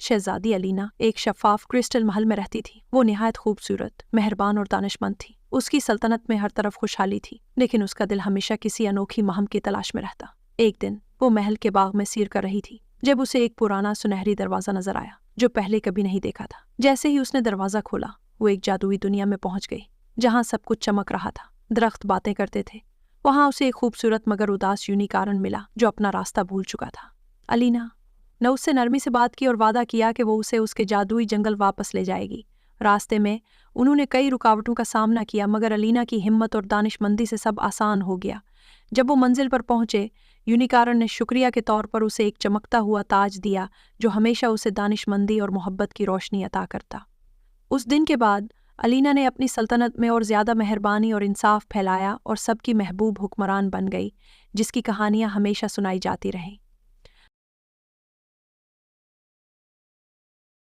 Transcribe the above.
शहजादी अलीना एक शफाफ क्रिस्टल महल में रहती थी। वो निहायत खूबसूरत, मेहरबान और दानिशमंद थी। उसकी सल्तनत में हर तरफ खुशहाली थी, लेकिन उसका दिल हमेशा किसी अनोखी महम की तलाश में रहता। एक दिन वो महल के बाग में सैर कर रही थी जब उसे एक पुराना सुनहरी दरवाजा नजर आया जो पहले कभी नहीं देखा था। जैसे ही उसने दरवाजा खोला, वो एक जादुई दुनिया में पहुंच गई जहां सब कुछ चमक रहा था। दरख्त बातें करते थे। वहां उसे एक खूबसूरत मगर उदास यूनिकॉर्न मिला जो अपना रास्ता भूल चुका था। अलीना ने उससे नरमी से बात की और वादा किया कि वो उसे उसके जादुई जंगल वापस ले जाएगी। रास्ते में उन्होंने कई रुकावटों का सामना किया, मगर अलीना की हिम्मत और दानिशमंदी से सब आसान हो गया। जब वो मंजिल पर पहुंचे, यूनिकॉर्न ने शुक्रिया के तौर पर उसे एक चमकता हुआ ताज दिया जो हमेशा उसे दानिशमंदी और मोहब्बत की रोशनी अता करता। उस दिन के बाद अलीना ने अपनी सल्तनत में और ज़्यादा मेहरबानी और इंसाफ फैलाया और सबकी महबूब हुक्मरान बन गई, जिसकी कहानियाँ हमेशा सुनाई जाती रहें।